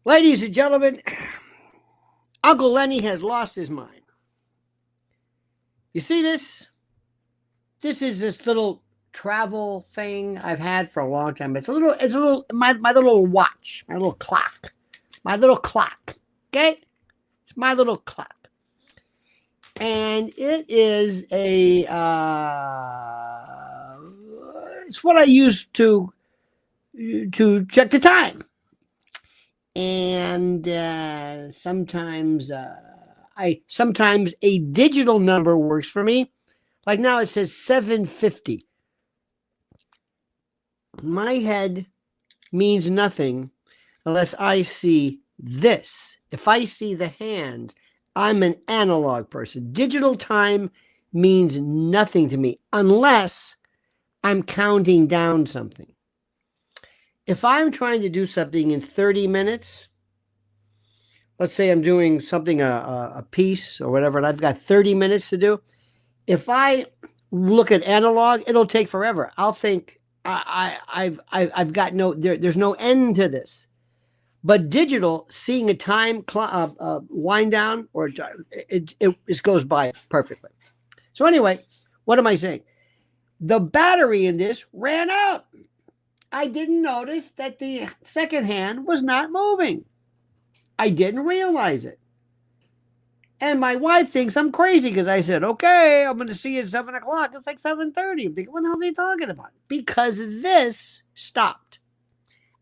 Ladies and gentlemen, Uncle Lenny has lost his mind. You see this? This is this little travel thing I've had for a long time. It's a little, my little watch, my little clock. Okay? It's my little clock. And it is it's what I use to check the time. And sometimes a digital number works for me. Like now it says 7:50. My head means nothing unless I see this. If I see the hands, I'm an analog person. Digital time means nothing to me unless I'm counting down something. If I'm trying to do something in 30 minutes, let's say I'm doing something, a piece or whatever, and I've got 30 minutes to do. If I look at analog, it'll take forever. I'll think I've got there's no end to this. But digital, seeing a time wind down, or it goes by perfectly. So anyway, what am I saying? The battery in this ran out. I didn't notice that the second hand was not moving. I didn't realize it. And my wife thinks I'm crazy because I said, okay, I'm going to see you at 7 o'clock. It's like 7:30. I'm thinking, what the hell is he talking about? Because this stopped.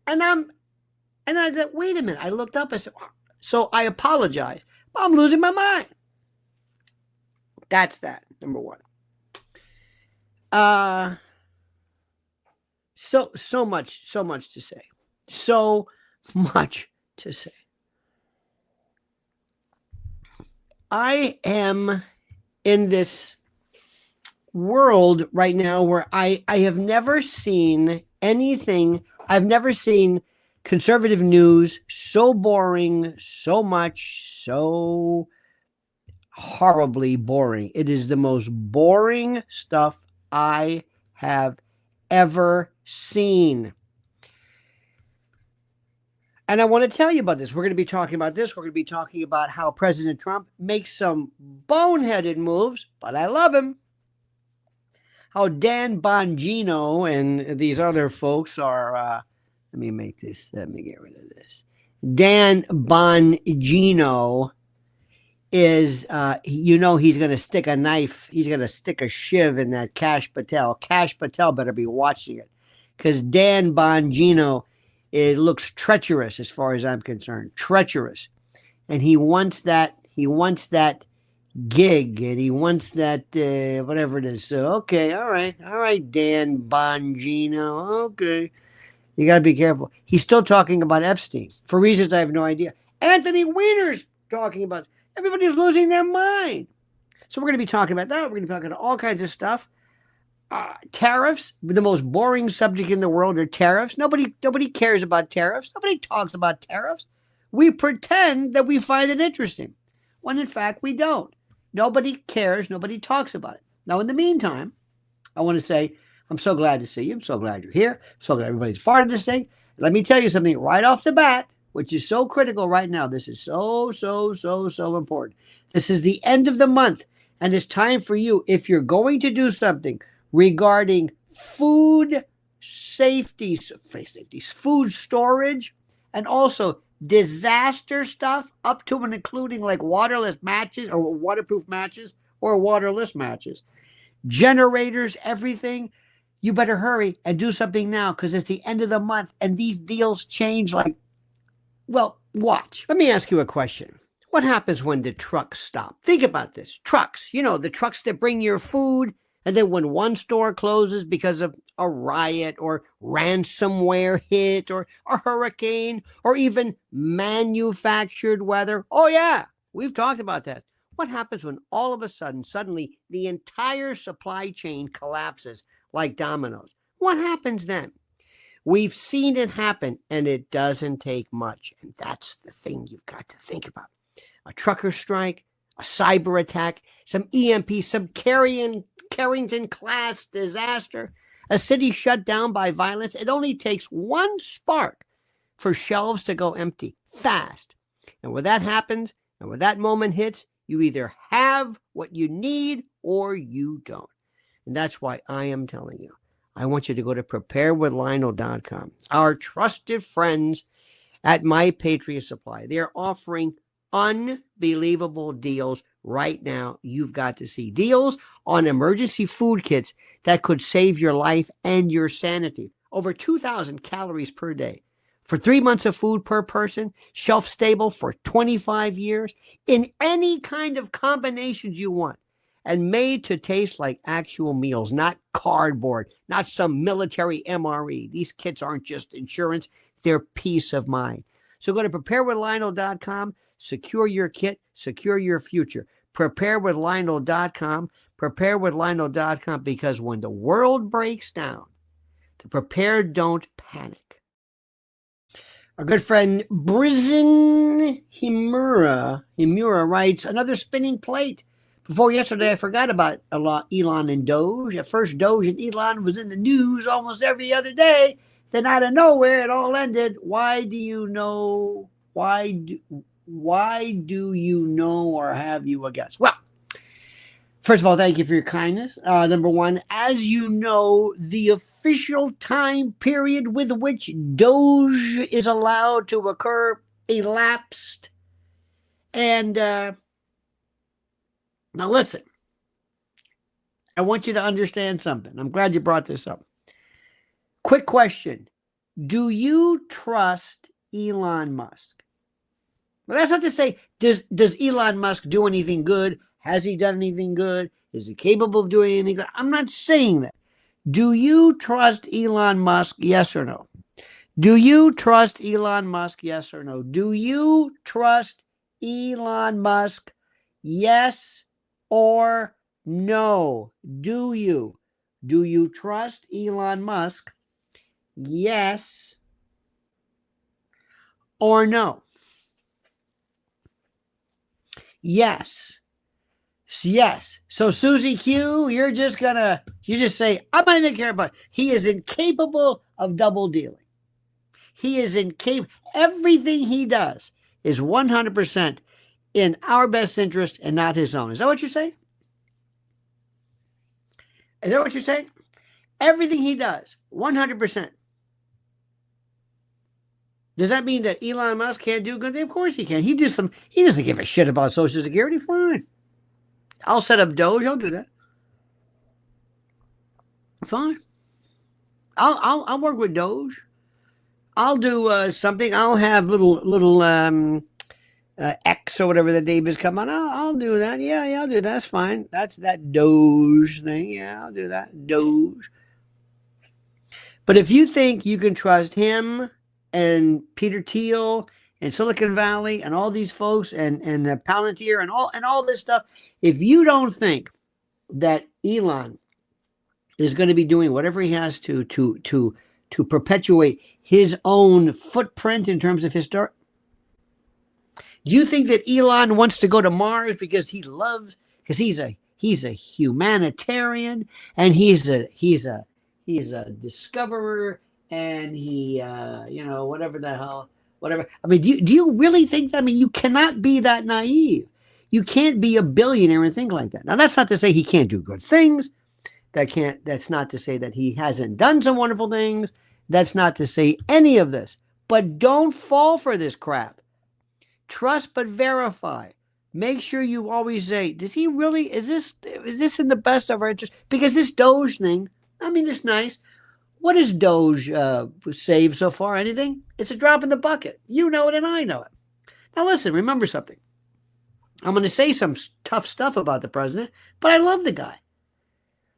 And I said, wait a minute. I looked up. I said, so I apologize. I'm losing my mind. That's that, number one. So much to say. So much to say. I am in this world right now where I have never seen anything. I've never seen conservative news so boring, so horribly boring. It is the most boring stuff I have ever seen. And I want to tell you about this. We're going to be talking about this. We're going to be talking about how President Trump makes some boneheaded moves, but I love him. How Dan Bongino and these other folks are, let me get rid of this. Dan Bongino is, he's going to stick a knife. He's going to stick a shiv in that Kash Patel. Kash Patel better be watching it, because Dan Bongino, it looks treacherous as far as I'm concerned. Treacherous. And he wants that gig, and he wants that, whatever it is. So, okay, all right, Dan Bongino, okay. You got to be careful. He's still talking about Epstein for reasons I have no idea. Anthony Weiner's talking about it. Everybody's losing their mind. So we're going to be talking about that. We're going to be talking about all kinds of stuff. Tariffs, the most boring subject in the world are tariffs. Nobody cares about tariffs. Nobody talks about tariffs. We pretend that we find it interesting, when in fact we don't. Nobody cares. Nobody talks about it. Now, in the meantime, I want to say, I'm so glad to see you. I'm so glad you're here. I'm so glad everybody's part of this thing. Let me tell you something right off the bat, which is so critical right now. This is so important. This is the end of the month, and it's time for you, if you're going to do something regarding food safety, food storage, and also disaster stuff, up to and including like waterless matches or waterproof matches or waterless matches, generators, everything. You better hurry and do something now, because it's the end of the month and these deals change like, well, watch. Let me ask you a question. What happens when the trucks stop? Think about this. Trucks, the trucks that bring your food. And then when one store closes because of a riot or ransomware hit or a hurricane or even manufactured weather. Oh, yeah, we've talked about that. What happens when all of a sudden, suddenly, the entire supply chain collapses like dominoes? What happens then? We've seen it happen, and it doesn't take much. And that's the thing you've got to think about. A trucker strike, a cyber attack, some EMP, some Carrington class disaster, a city shut down by violence. It only takes one spark for shelves to go empty fast. And when that happens, and when that moment hits, you either have what you need or you don't. And that's why I am telling you, I want you to go to preparewithlionel.com. Our trusted friends at My Patriot Supply, they're offering unbelievable deals right now. You've got to see deals on emergency food kits that could save your life and your sanity. Over 2,000 calories per day. For 3 months of food per person, shelf stable for 25 years, in any kind of combinations you want, and made to taste like actual meals, not cardboard, not some military MRE. These kits aren't just insurance, they're peace of mind. So go to preparewithlionel.com, secure your kit, secure your future. Preparewithlionel.com, preparewithlionel.com, because when the world breaks down, the prepared don't panic. Our good friend Brizen Himura writes, another spinning plate. Before yesterday, I forgot about Elon and Doge. At first, Doge and Elon was in the news almost every other day. Then out of nowhere, it all ended. Why do you know? Why do you know, or have you a guess? Well, first of all, thank you for your kindness. Number one, as you know, the official time period with which Doge is allowed to occur elapsed. And now listen, I want you to understand something. I'm glad you brought this up. Quick question. Do you trust Elon Musk? Well, that's not to say, does Elon Musk do anything good? Has he done anything good? Is he capable of doing anything good? I'm not saying that. Do you trust Elon Musk? Yes or no? Do you trust Elon Musk? Yes or no? Do you trust Elon Musk? Yes or no? Do you? Do you trust Elon Musk? Yes or no? Yes. Yes. So Susie Q, you just say, I'm not even care about it. He is incapable of double dealing. He is incapable. Everything he does is 100% in our best interest and not his own. Is that what you say? Is that what you say? Everything he does, 100%. Does that mean that Elon Musk can't do good? Of course he can. He doesn't give a shit about Social Security. Fine. I'll set up Doge. I'll do that. Fine. I'll work with Doge. I'll do something. I'll have little X or whatever the name is come on. I'll do that. Yeah, I'll do that. That's fine. That's that Doge thing. Yeah, I'll do that. Doge. But if you think you can trust him and Peter Thiel and Silicon Valley and all these folks and Palantir and all this stuff, if you don't think that Elon is going to be doing whatever he has to perpetuate his own footprint in terms of historic, do you think that Elon wants to go to Mars because he's a humanitarian and he's a discoverer and he whatever the hell. Whatever. I mean, do you really think that? I mean, you cannot be that naive. You can't be a billionaire and think like that. Now, that's not to say he can't do good things. That's not to say that he hasn't done some wonderful things. That's not to say any of this. But don't fall for this crap. Trust but verify. Make sure you always say, does he really, is this in the best of our interest? Because this Doge thing, I mean, it's nice. What has Doge saved so far? Anything? It's a drop in the bucket. You know it and I know it. Now listen, remember something. I'm going to say some tough stuff about the president, but I love the guy.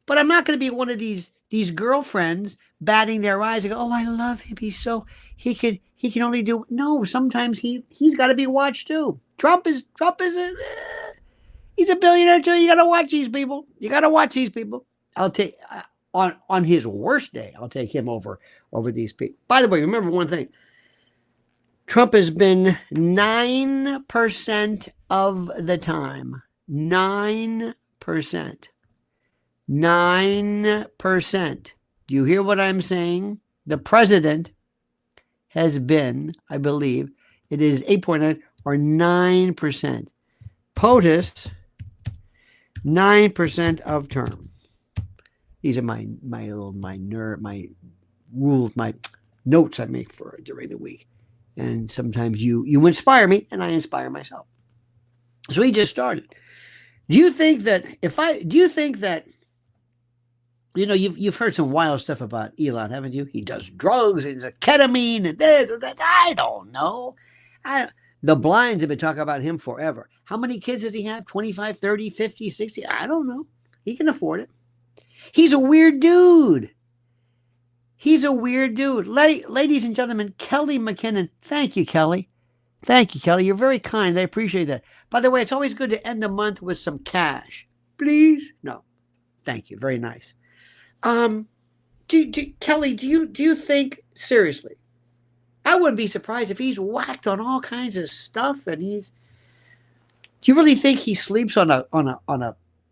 But I'm not going to be one of these girlfriends batting their eyes and go, oh, I love him. He's so, he can only do, no, sometimes he's got to be watched too. Trump is he's a billionaire too. You got to watch these people. I'll take, on his worst day, I'll take him over these people. By the way, remember one thing. Trump has been 9% of the time. 9%. 9%. Do you hear what I'm saying? The president has been, I believe, it is 8.9 or 9%. POTUS, 9% of term. These are my rules, my notes I make for during the week. And sometimes you inspire me, and I inspire myself. So he just started. Do you think that you've heard some wild stuff about Elon, haven't you? He does drugs and ketamine and this and that. I don't know. The blinds have been talking about him forever. How many kids does he have? 25, 30, 50, 60? I don't know. He can afford it. He's a weird dude. Ladies and gentlemen, Kelly McKinnon. Thank you, Kelly. You're very kind. I appreciate that. By the way, it's always good to end the month with some cash. Please? No. Thank you. Very nice. Kelly, do you think, seriously, I wouldn't be surprised if he's whacked on all kinds of stuff, and do you really think he sleeps on a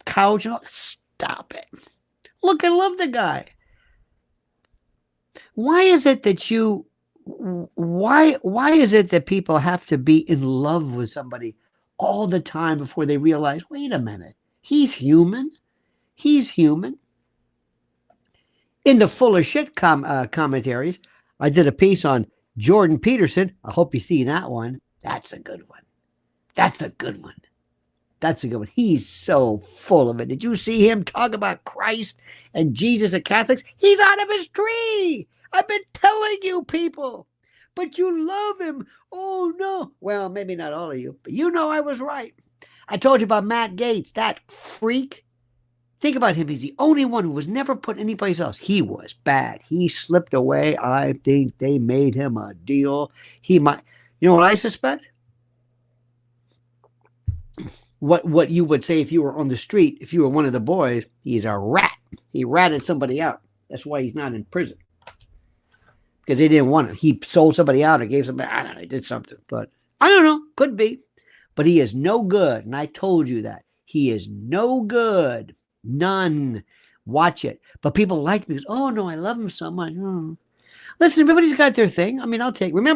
couch? Stop it. Look, I love the guy. Why is it that people have to be in love with somebody all the time before they realize, wait a minute, he's human? In the full of shit commentaries, I did a piece on Jordan Peterson. I hope you see that one. That's a good one. He's so full of it. Did you see him talk about Christ and Jesus and Catholics? He's out of his tree. I've been telling you, people. But you love him. Oh, no. Well, maybe not all of you, but I was right. I told you about Matt Gaetz, that freak. Think about him. He's the only one who was never put anyplace else. He was bad. He slipped away. I think they made him a deal. He might. You know what I suspect? What you would say if you were on the street, if you were one of the boys, he's a rat. He ratted somebody out. That's why he's not in prison. Because they didn't want him. He sold somebody out or gave somebody, I don't know, he did something. But I don't know. Could be. But he is no good. And I told you that. He is no good. None. Watch it. But people like me because, oh no, I love him so much. Oh. Listen, everybody's got their thing. I mean, I'll take any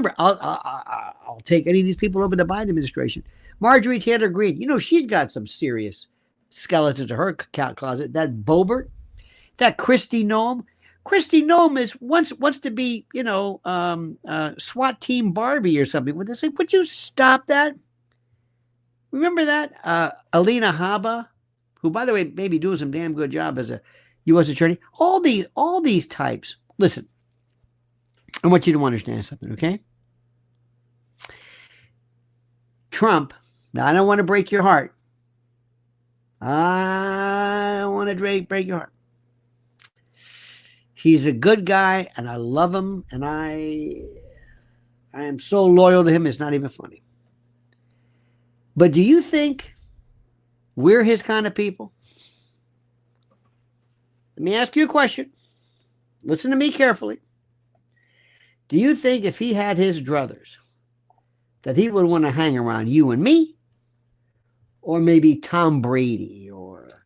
of these people over the Biden administration. Marjorie Taylor Greene, she's got some serious skeletons in her closet. That Boebert, that Kristi Noem. Kristi Noem wants to be, SWAT team Barbie or something. Would they say, would you stop that? Remember that? Alina Habba, who, by the way, may be doing some damn good job as a U.S. attorney. All these types. Listen, I want you to understand something, okay? Trump, now I don't want to break your heart. I don't want to break your heart. He's a good guy, and I love him, and I am so loyal to him, it's not even funny. But do you think we're his kind of people? Let me ask you a question. Listen to me carefully. Do you think if he had his druthers, that he would want to hang around you and me? Or maybe Tom Brady? Or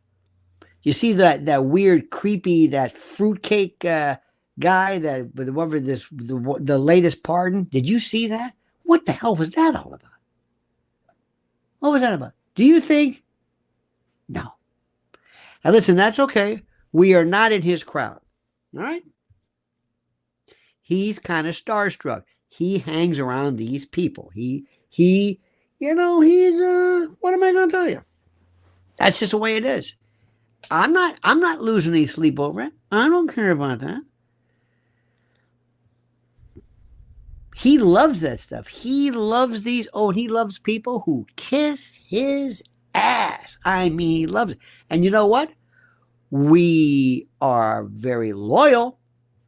you see that weird, creepy, that fruitcake guy, that with whatever the latest pardon? Did you see that? What the hell was that all about? What was that about? Do you think? No. And listen, that's okay. We are not in his crowd. All right? He's kind of starstruck. He hangs around these people. He's what am I going to tell you? That's just the way it is. I'm not losing any sleep over it. I don't care about that. He loves that stuff. He loves he loves people who kiss his ass. I mean, he loves it. And you know what? We are very loyal,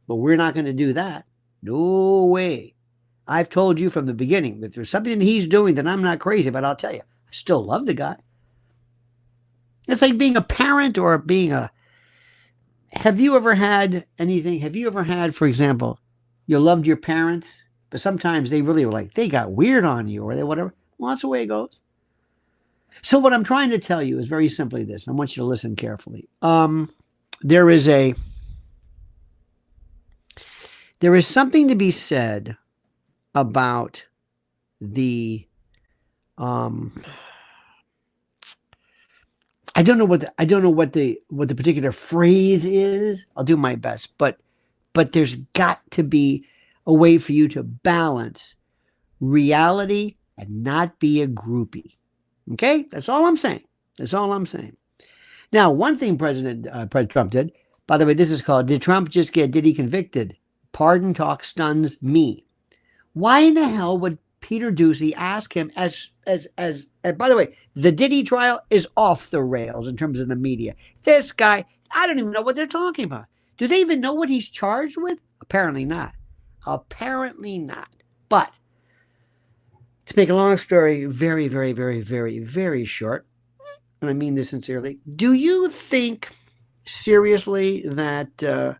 but we're not going to do that. No way. I've told you from the beginning, if there's something that he's doing that I'm not crazy about, I'll tell you. I still love the guy. It's like being a parent or being have you ever had, for example, you loved your parents, but sometimes they really were like, they got weird on you or they whatever. Well, that's the way it goes. So what I'm trying to tell you is very simply this. I want you to listen carefully. There is something to be said about the I don't know what the particular phrase is. I'll do my best, but there's got to be a way for you to balance reality and not be a groupie. Okay? That's all I'm saying. That's all I'm saying. Now, one thing President Trump did, by the way, this is called, did Trump just get Diddy convicted? Pardon talk stuns me. Why in the hell would Peter Doocy ask him as and by the way, the Diddy trial is off the rails in terms of the media. This guy, I don't even know what they're talking about. Do they even know what he's charged with? Apparently not. Apparently not. But to make a long story very, very, very, very, very short, and I mean this sincerely, do you think seriously that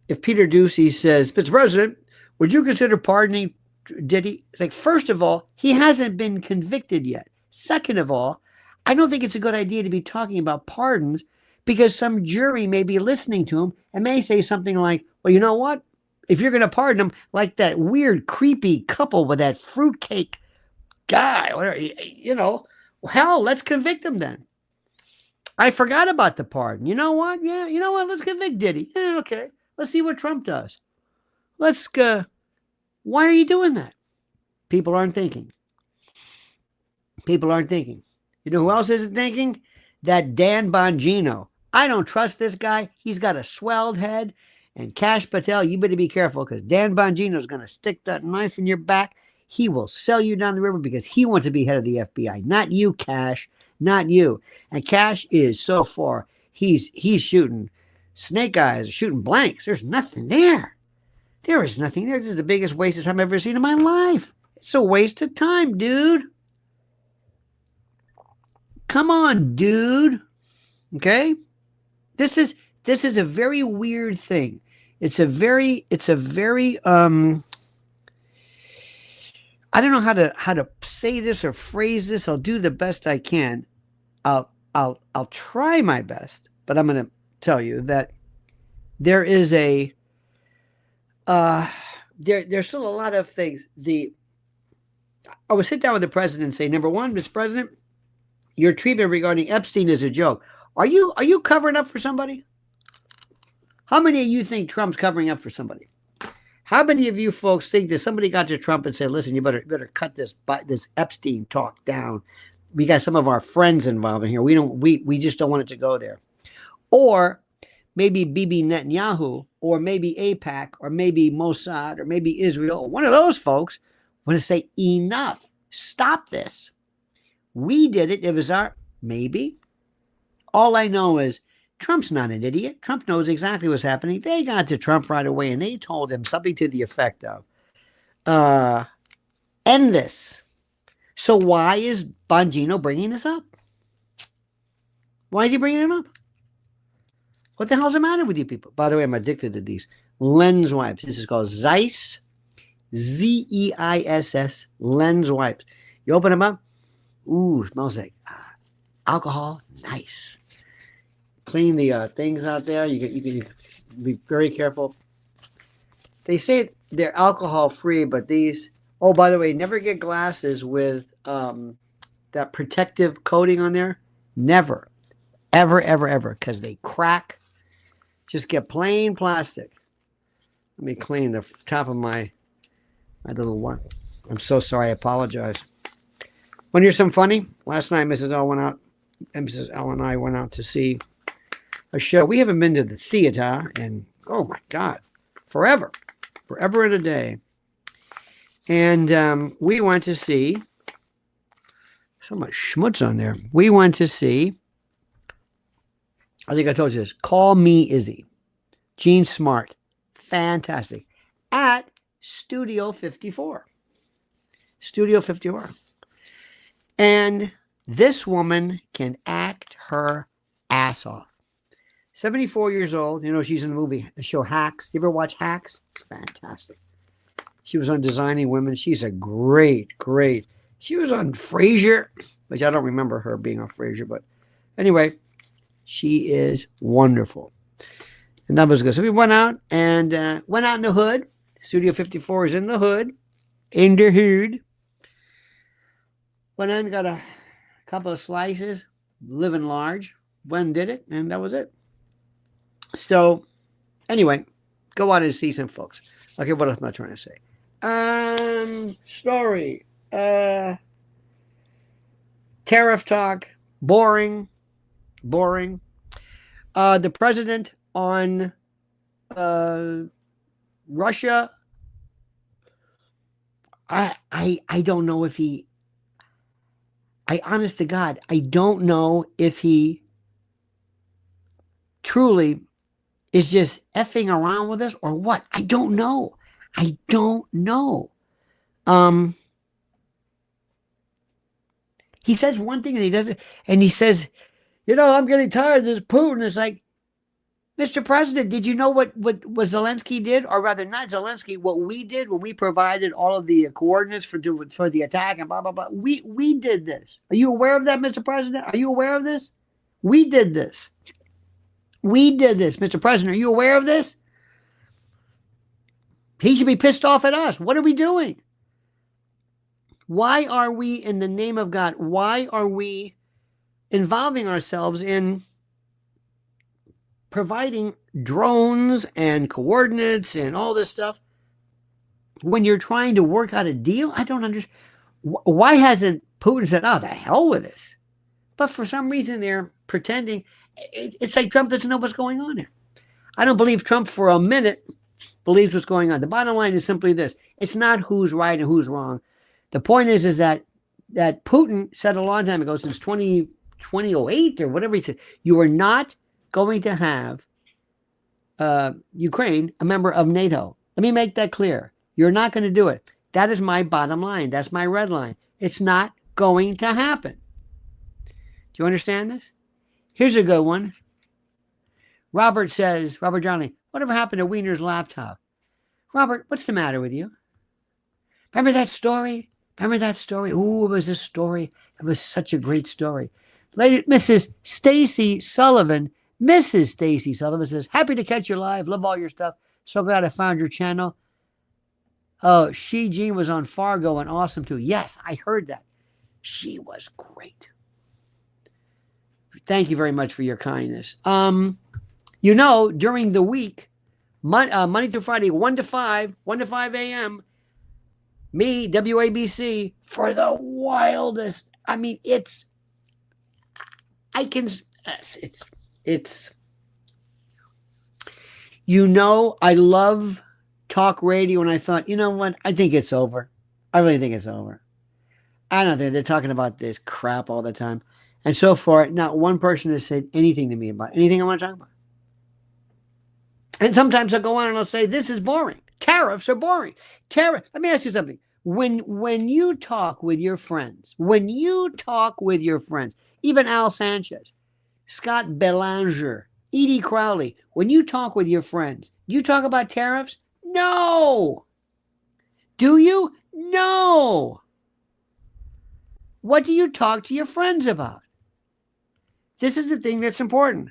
if Peter Doocy says, Mr. President, would you consider pardoning Diddy? It's like, first of all, he hasn't been convicted yet. Second of all, I don't think it's a good idea to be talking about pardons because some jury may be listening to him and may say something like, well, you know what? If you're going to pardon him, like that weird, creepy couple with that fruitcake guy, hell, let's convict him then. I forgot about the pardon. You know what? Yeah, you know what? Let's convict Diddy. Yeah, okay. Let's see what Trump does. Let's go. Why are you doing that? People aren't thinking. People aren't thinking. You know who else isn't thinking? That Dan Bongino. I don't trust this guy. He's got a swelled head. And Cash Patel, you better be careful because Dan Bongino is going to stick that knife in your back. He will sell you down the river because he wants to be head of the FBI. Not you, Cash. Not you. And Cash is so far. He's shooting snake eyes, shooting blanks. There's nothing there. There is nothing there. This is the biggest waste of time I've ever seen in my life. It's a waste of time, dude. Come on, dude. Okay? This is a very weird thing. It's a very I don't know how to say this or phrase this. I'll do the best I can. I'll try my best, but I'm going to tell you that there is there's still a lot of things. I would sit down with the president and say, number one, Mr. President, your treatment regarding Epstein is a joke. Are you covering up for somebody? How many of you think Trump's covering up for somebody? How many of you folks think that somebody got to Trump and said, listen, you better cut this Epstein talk down. We got some of our friends involved in here. We just don't want it to go there. Or maybe Bibi Netanyahu, or maybe AIPAC, or maybe Mossad, or maybe Israel, or one of those folks want to say, enough, stop this. We did it. It was maybe. All I know is Trump's not an idiot. Trump knows exactly what's happening. They got to Trump right away, and they told him something to the effect of, end this. So why is Bongino bringing this up? Why is he bringing it up? What the hell's the matter with you people? By the way, I'm addicted to these lens wipes. This is called Zeiss, Zeiss, lens wipes. You open them up. Ooh, smells like alcohol. Nice. Clean the things out there. You can be very careful. They say they're alcohol free, but these. Oh, by the way, never get glasses with that protective coating on there. Never, ever, ever, ever, because they crack. Just get plain plastic. Let me clean the top of my little one. I'm so sorry. I apologize. Want to hear something funny? Last night, Mrs. L and I went out to see a show. We haven't been to the theater in, oh my God, forever and a day. And we went to see, so much schmutz on there. We went to see, I think I told you this, Call Me Izzy. Gene Smart. Fantastic. At Studio 54. Studio 54. And this woman can act her ass off. 74 years old. You know, she's in the show Hacks. You ever watch Hacks? Fantastic. She was on Designing Women. She's a great. She was on Frasier, which I don't remember her being on Frasier, but anyway, she is wonderful. And that was good. So we went out in the hood. Studio 54 is in the hood. In the hood. Went in, got a couple of slices, living large. When did it, and that was it. So, anyway, go out and see some folks. Okay, what else am I trying to say? Story. Tariff talk. Boring. The president on Russia. I don't know if he. Honest to God, I don't know if he truly is just effing around with us or what. I don't know. He says one thing and he does it, and he says, I'm getting tired of this Putin. It's like, Mr. President, did you know what Zelensky did? Or rather, not Zelensky, what we did when we provided all of the coordinates for the attack and blah, blah, blah. We did this. Are you aware of that, Mr. President? Are you aware of this? We did this. Mr. President. Are you aware of this? He should be pissed off at us. What are we doing? Why are we, in the name of God, why are we involving ourselves in providing drones and coordinates and all this stuff when you're trying to work out a deal? I don't understand. Why hasn't Putin said, the hell with this? But for some reason they're pretending. It's like Trump doesn't know what's going on here. I don't believe Trump for a minute believes what's going on. The bottom line is simply this. It's not who's right and who's wrong. The point is that Putin said a long time ago, since 2008 or whatever he said, you are not going to have Ukraine a member of NATO. Let me make that clear. You're not going to do it. That is my bottom line. That's my red line. It's not going to happen. Do you understand this? Here's a good one. Robert Johnny, whatever happened to Weiners Laptop? Robert, what's the matter with you? Remember that story? Ooh, it was a story. It was such a great story. Lady, Mrs. Stacy Sullivan says, happy to catch you live. Love all your stuff. So glad I found your channel. Oh, Jean was on Fargo and awesome too. Yes, I heard that. She was great. Thank you very much for your kindness. During the week, Monday through Friday, 1 to 5 a.m., me, WABC, for the wildest. I mean, I love talk radio, and I thought, you know what? I think it's over. I really think it's over. I don't think they're talking about this crap all the time. And so far, not one person has said anything to me about anything I want to talk about. And sometimes I'll go on and I'll say, this is boring. Tariffs are boring. Let me ask you something. When you talk with your friends, even Al Sanchez, Scott Belanger, Edie Crowley, when you talk with your friends, do you talk about tariffs? No. Do you? No. What do you talk to your friends about? This is the thing that's important.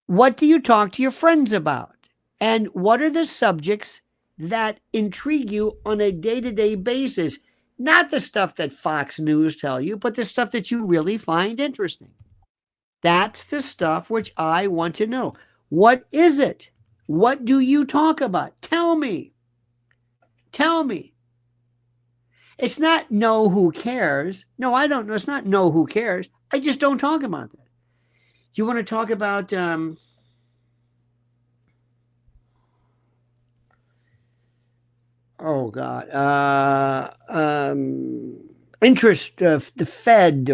What do you talk to your friends about? And what are the subjects that intrigue you on a day-to-day basis? Not the stuff that Fox News tell you, but the stuff that you really find interesting. That's the stuff which I want to know. What is it? What do you talk about? Tell me. It's not know who cares. No, I don't know. It's not know who cares. I just don't talk about that. Do you want to talk about interest of the Fed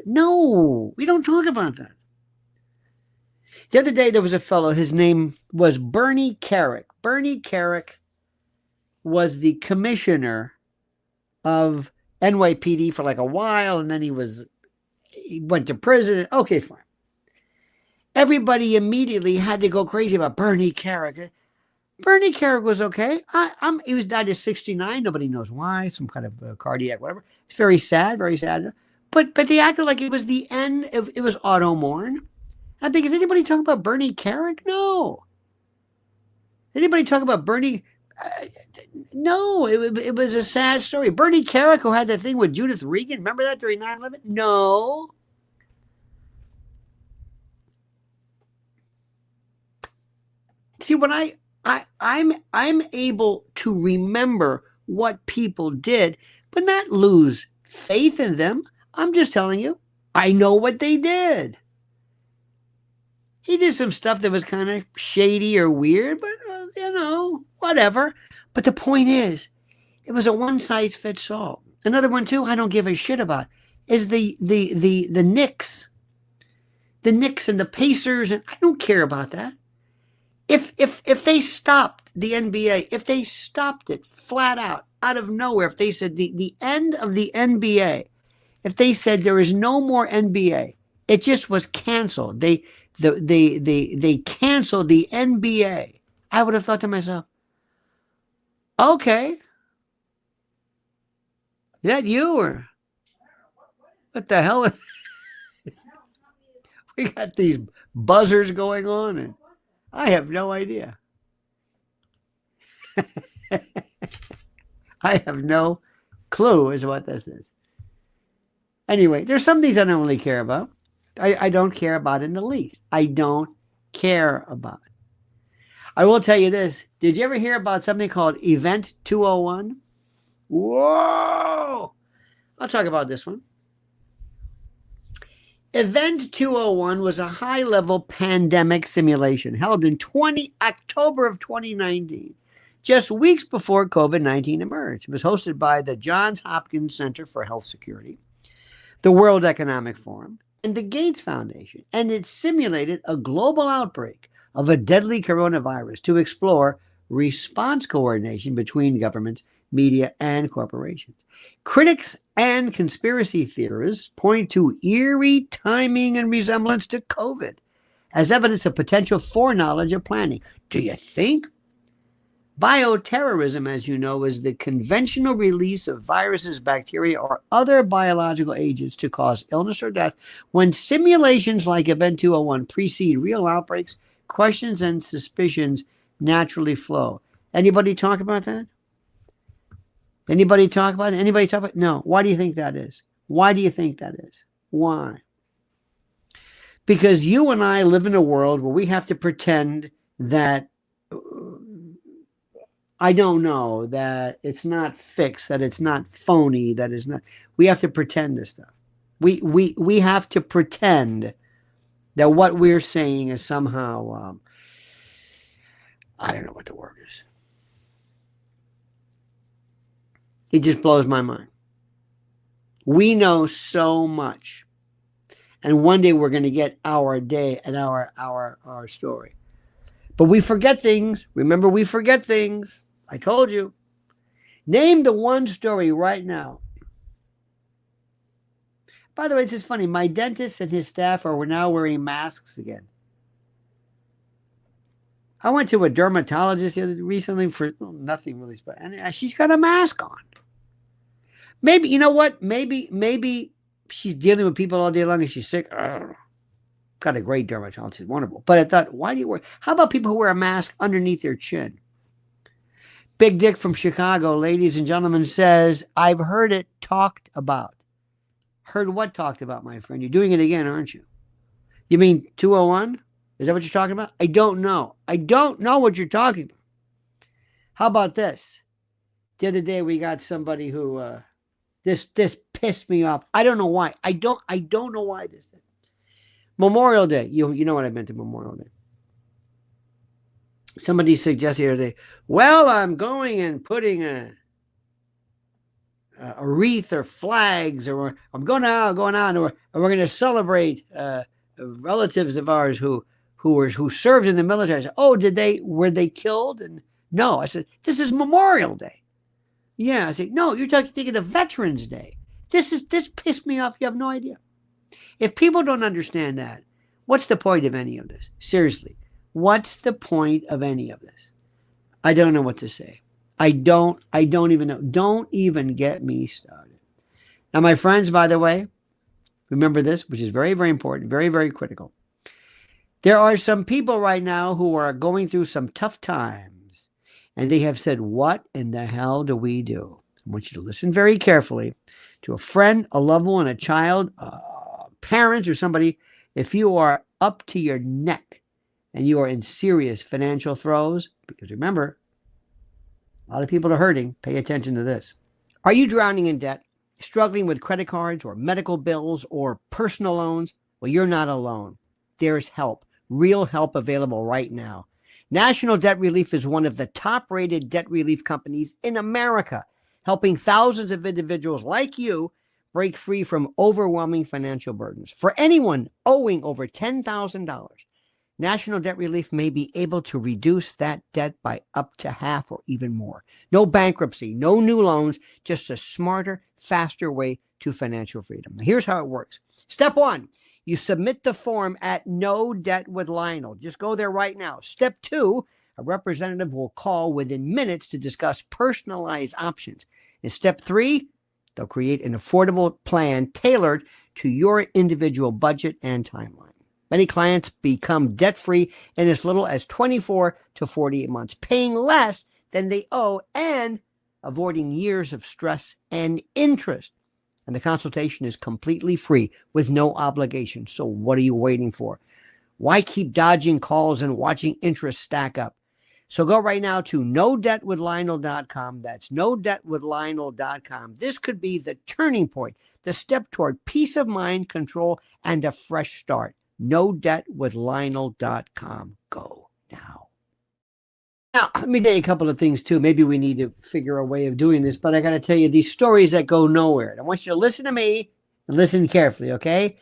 no, we don't talk about that. The other day there was a fellow, his name was Bernie Carrick. Bernie Carrick was the commissioner of NYPD for like a while, and then he went to prison. Okay, fine. Everybody immediately had to go crazy about Bernie Carrick. Bernie Carrick was okay. He was died at 69. Nobody knows why. Some kind of cardiac, whatever. It's very sad, very sad. But they acted like it was the end. It was Otto Morn. I think, is anybody talking about Bernie Carrick? No. Anybody talk about Bernie? No, it was a sad story. Bernie Carrick, who had that thing with Judith Regan, remember that during 9/11? No. See, when I'm able to remember what people did, but not lose faith in them. I'm just telling you, I know what they did. He did some stuff that was kind of shady or weird, but whatever. But the point is, it was a one size fits all. Another one too, I don't give a shit about, is the Knicks. The Knicks and the Pacers, and I don't care about that. If they stopped the NBA, if they stopped it flat out of nowhere, if they said the end of the NBA, if they said there is no more NBA, it just was canceled. They canceled the NBA. I would have thought to myself, okay, is that you or what the hell? We got these buzzers going on, and I have no idea. I have no clue as to what this is. Anyway, there's some things I don't really care about. I don't care about in the least. I don't care about it. I will tell you this. Did you ever hear about something called Event 201? Whoa! I'll talk about this one. Event 201 was a high-level pandemic simulation held in October of 2019, just weeks before COVID-19 emerged. It was hosted by the Johns Hopkins Center for Health Security, the World Economic Forum, and the Gates Foundation, and it simulated a global outbreak of a deadly coronavirus to explore response coordination between governments, media, and corporations. Critics and conspiracy theorists point to eerie timing and resemblance to COVID as evidence of potential foreknowledge of planning. Do you think? Bioterrorism, as you know, is the conventional release of viruses, bacteria, or other biological agents to cause illness or death. When simulations like Event 201 precede real outbreaks, questions and suspicions naturally flow. Anybody talk about that? Anybody talk about it? Anybody talk about it? No. Why do you think that is? Why do you think that is? Why? Because you and I live in a world where we have to pretend that I don't know, that it's not fixed, that it's not phony, that it's not. We have to pretend this stuff. We have to pretend that what we're saying is somehow, I don't know what the word is. It just blows my mind. We know so much. And one day we're going to get our day and our story. But we forget things. Remember, we forget things. I told you. Name the one story right now. By the way, it's just funny. My dentist and his staff are now wearing masks again. I went to a dermatologist recently for nothing really special. And she's got a mask on. Maybe, you know what? Maybe she's dealing with people all day long and she's sick. Got a great dermatologist. It's wonderful. But I thought, why do you wear? How about people who wear a mask underneath their chin? Big Dick from Chicago, ladies and gentlemen, says, I've heard it talked about. Heard what talked about, my friend? You're doing it again, aren't you? You mean 201? Is that what you're talking about? I don't know. I don't know what you're talking about. How about this? The other day we got somebody who this pissed me off. I don't know why. I don't know why this thing. Memorial Day. You know what I meant to Memorial Day. Somebody suggested the other day, well, I'm going and putting a wreath or flags, or I'm going out, and we're going to celebrate relatives of ours who served in the military. I said, oh, were they killed? And no, I said, this is Memorial Day. Yeah, I said, no, you're thinking of Veterans Day. This pissed me off. You have no idea. If people don't understand that, what's the point of any of this? Seriously, what's the point of any of this? I don't know what to say. I don't even know. Don't even get me started. Now, my friends, by the way, remember this, which is very, very important, very, very critical. There are some people right now who are going through some tough times. And they have said, what in the hell do we do? I want you to listen very carefully to a friend, a loved one, a child, parents, or somebody. If you are up to your neck and you are in serious financial throes, because remember, a lot of people are hurting. Pay attention to this. Are you drowning in debt, struggling with credit cards or medical bills or personal loans? Well, you're not alone. There's help, real help available right now. National Debt Relief is one of the top-rated debt relief companies in America, helping thousands of individuals like you break free from overwhelming financial burdens. For anyone owing over $10,000, National Debt Relief may be able to reduce that debt by up to half or even more. No bankruptcy, no new loans, just a smarter, faster way to financial freedom. Now, here's how it works. Step 1. You submit the form at No Debt with Lionel. Just go there right now. Step 2, a representative will call within minutes to discuss personalized options. In step 3, they'll create an affordable plan tailored to your individual budget and timeline. Many clients become debt-free in as little as 24 to 48 months, paying less than they owe and avoiding years of stress and interest. And the consultation is completely free with no obligation. So what are you waiting for? Why keep dodging calls and watching interest stack up? So go right now to nodebtwithlionel.com. That's nodebtwithlionel.com. This could be the turning point, the step toward peace of mind, control, and a fresh start. nodebtwithlionel.com. Go now. Now, let me tell you a couple of things, too. Maybe we need to figure a way of doing this, but I got to tell you these stories that go nowhere. I want you to listen to me and listen carefully, okay?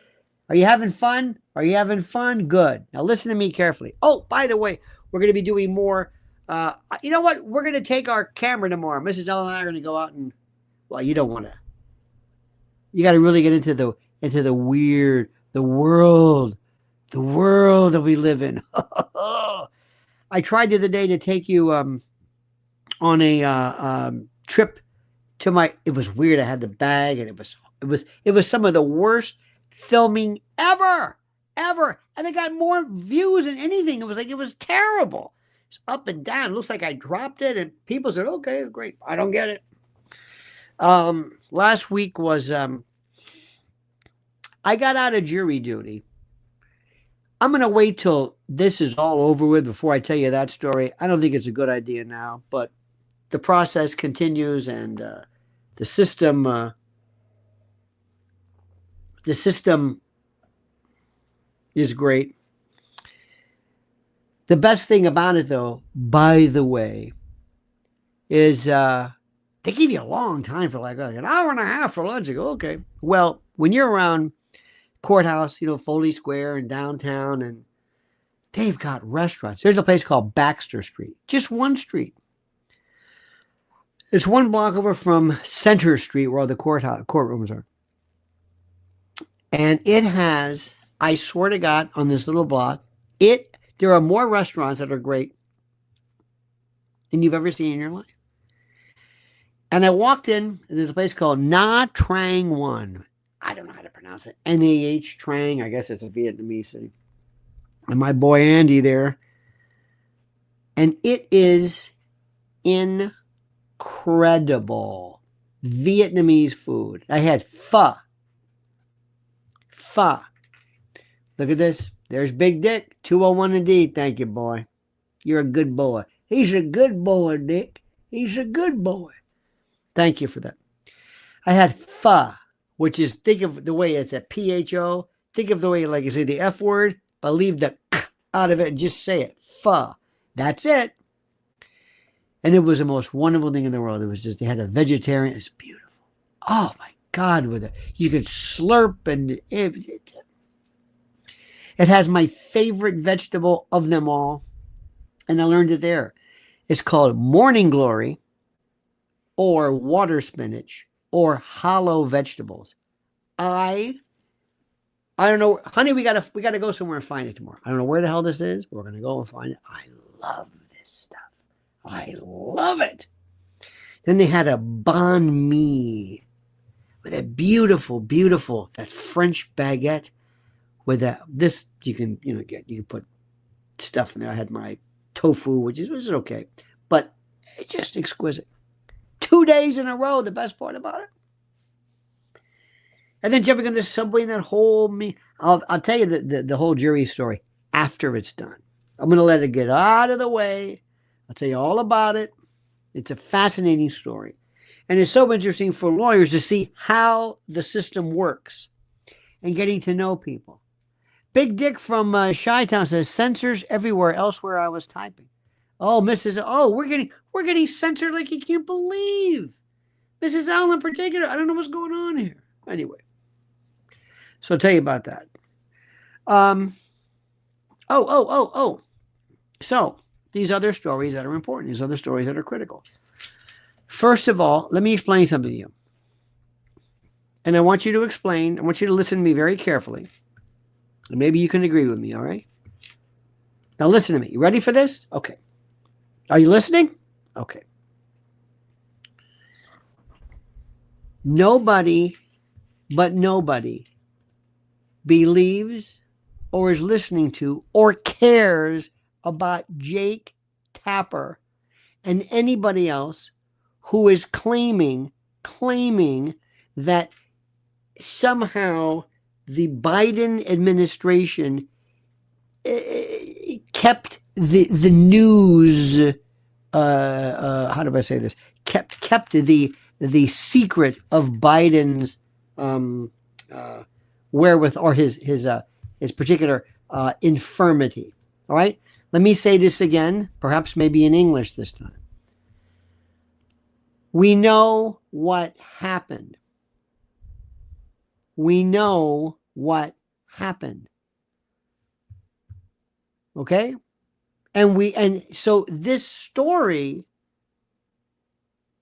Are you having fun? Are you having fun? Good. Now, listen to me carefully. Oh, by the way, we're going to be doing more. You know what? We're going to take our camera tomorrow. Mrs. Ellen and I are going to go out and, well, you don't want to. You got to really get into the weird, the world that we live in. I tried the other day to take you on a trip to my. It was weird. I had the bag, and it was some of the worst filming ever, and it got more views than anything. It was terrible. It's up and down. It looks like I dropped it, and people said, "Okay, great." I don't get it. Last week was I got out of jury duty. I'm going to wait till this is all over with before I tell you that story. I don't think it's a good idea now, but the process continues, and the system is great. The best thing about it, though, by the way, is they give you a long time for like an hour and a half for lunch. You go, okay. Well, when you're around courthouse, Foley Square and downtown, and they've got restaurants. There's a place called Baxter Street, just one street. It's one block over from Center Street, where all the courtrooms are. And it has, I swear to God, on this little block, there are more restaurants that are great than you've ever seen in your life. And I walked in, and there's a place called Nha Trang One. I don't know how to pronounce it. Nah Trang. I guess it's a Vietnamese city. And my boy Andy there. And it is incredible. Vietnamese food. I had pho. Look at this. There's Big Dick. 201 indeed. Thank you, boy. You're a good boy. He's a good boy, Dick. He's a good boy. Thank you for that. I had pho, which is, think of the way it's a P-H-O. Think of the way, like you say, the F word, but leave the out of it and just say it. Pho. That's it. And it was the most wonderful thing in the world. It was just, they had a vegetarian. It's beautiful. Oh, my God. You could slurp, and it has my favorite vegetable of them all. And I learned it there. It's called morning glory, or water spinach, or hollow vegetables. I don't know, honey. We gotta go somewhere and find it tomorrow. I don't know where the hell this is. We're gonna go and find it. I love this stuff. I love it. Then they had a banh mi with a beautiful, that French baguette with this. You can put stuff in there. I had my tofu, which is okay, but It's just exquisite. 2 days in a row, the best part about it. And then jumping on the subway and that whole I'll tell you the whole jury story after it's done. I'm going to let it get out of the way. I'll tell you all about it. It's a fascinating story. And it's so interesting for lawyers to see how the system works and getting to know people. Big Dick from Chi-Town says, censors everywhere elsewhere I was typing. Oh, we're getting censored like you can't believe. Mrs. Allen in particular, I don't know what's going on here. Anyway, so I'll tell you about that. So these other stories that are important, these other stories that are critical. First of all, let me explain something to you. And I want you to listen to me very carefully. And maybe you can agree with me, all right? Now listen to me. You ready for this? Okay. Are you listening? Okay. Nobody believes or is listening to or cares about Jake Tapper and anybody else who is claiming that somehow the Biden administration kept the news. How do I say this? Kept the secret of Biden's wherewith or his particular infirmity. All right. Let me say this again, perhaps maybe in English this time. We know what happened. We know what happened. Okay? And so this story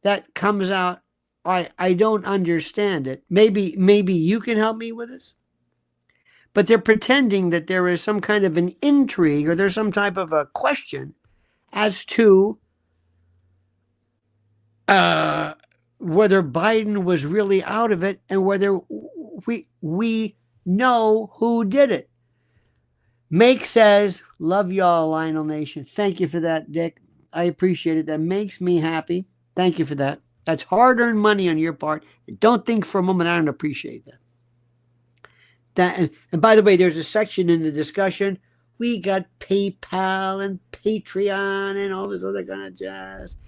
that comes out, I don't understand it. Maybe you can help me with this. But they're pretending that there is some kind of an intrigue or there's some type of a question as to whether Biden was really out of it and whether we know who did it. Make says, love y'all, Lionel Nation. Thank you for that, Dick. I appreciate it. That makes me happy. Thank you for that. That's hard-earned money on your part. And don't think for a moment I don't appreciate that. And by the way, there's a section in the discussion. We got PayPal and Patreon and all this other kind of jazz.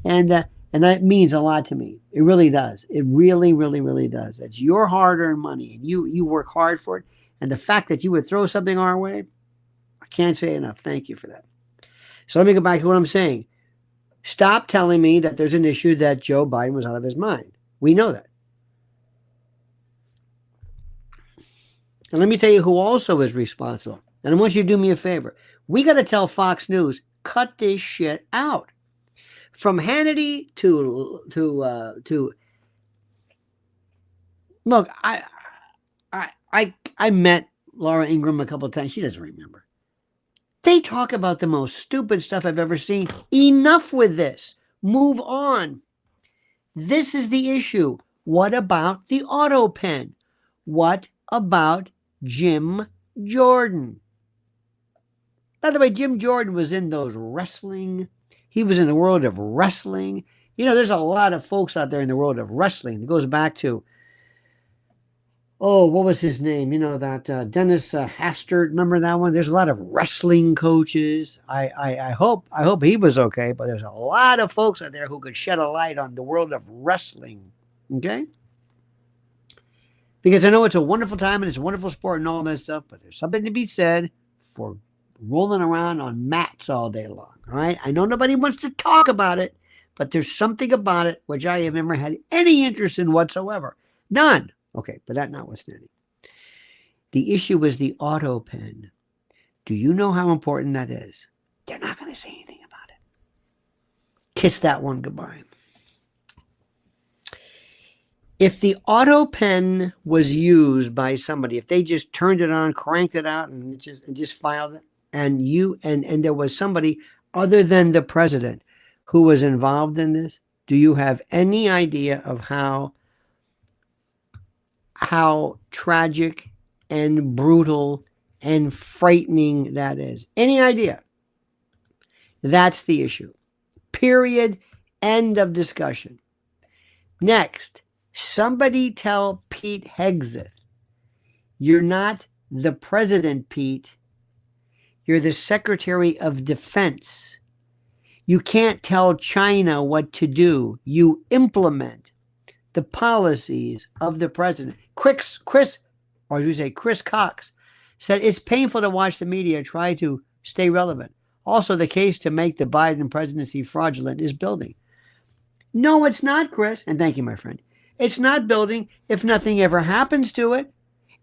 And that means a lot to me. It really does. It really, really, really does. It's your hard-earned money, and you work hard for it. And the fact that you would throw something our way, I can't say enough. Thank you for that. So let me go back to what I'm saying. Stop telling me that there's an issue that Joe Biden was out of his mind. We know that. And let me tell you who also is responsible. And I want you to do me a favor. We got to tell Fox News, cut this shit out. From Hannity to look, I met Laura Ingraham a couple of times. She doesn't remember. They talk about the most stupid stuff I've ever seen. Enough with this. Move on. This is the issue. What about the Autopen? What about Jim Jordan? By the way, Jim Jordan was in those wrestling. He was in the world of wrestling. You know, there's a lot of folks out there in the world of wrestling. It goes back to, what was his name? You know, that Dennis Hastert. Remember that one? There's a lot of wrestling coaches. I hope he was okay, but there's a lot of folks out there who could shed a light on the world of wrestling. Okay? Because I know it's a wonderful time and it's a wonderful sport and all that stuff, but there's something to be said for rolling around on mats all day long. All right? I know nobody wants to talk about it, but there's something about it which I have never had any interest in whatsoever. None. Okay, but that notwithstanding. The issue is the Autopen. Do you know how important that is? They're not going to say anything about it. Kiss that one goodbye. If the Autopen was used by somebody, if they just turned it on, cranked it out, and just filed it, and there was somebody other than the president who was involved in this, do you have any idea of how tragic and brutal and frightening that is? Any idea? That's the issue. Period. End of discussion. Next, somebody tell Pete Hegseth, you're not the president, Pete. You're the Secretary of Defense. You can't tell China what to do. You implement the policies of the president. Chris Cox said it's painful to watch the media try to stay relevant. Also, the case to make the Biden presidency fraudulent is building. No, it's not, Chris. And thank you, my friend. It's not building if nothing ever happens to it.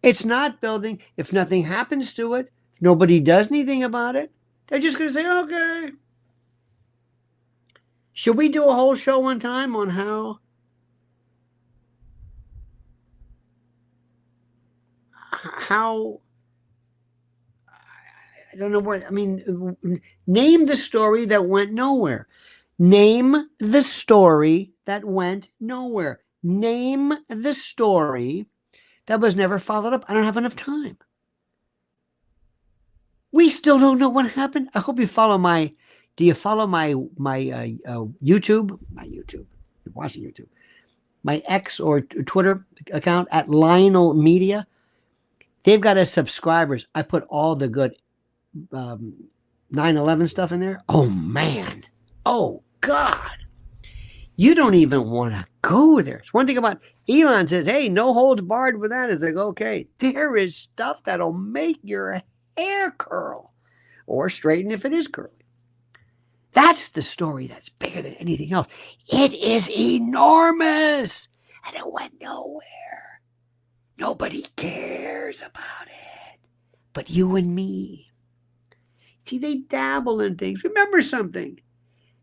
It's not building if nothing happens to it. If nobody does anything about it. They're just going to say, okay. Should we do a whole show one time on how I don't know where, I mean, name the story that went nowhere. Name the story that went nowhere. Name the story that was never followed up. I don't have enough time. We still don't know what happened. I hope you follow my, do you follow my YouTube? My YouTube. You're watching YouTube. My X or Twitter account at Lionel Media. They've got a subscribers. I put all the good 9/11 stuff in there. Oh, man. Oh, God. You don't even want to go there. It's one thing about Elon says, hey, no holds barred with that. It's like, okay, there is stuff that'll make your hair curl or straighten if it is curly. That's the story that's bigger than anything else. It is enormous. And it went nowhere. Nobody cares about it. But you and me. See, they dabble in things. Remember something.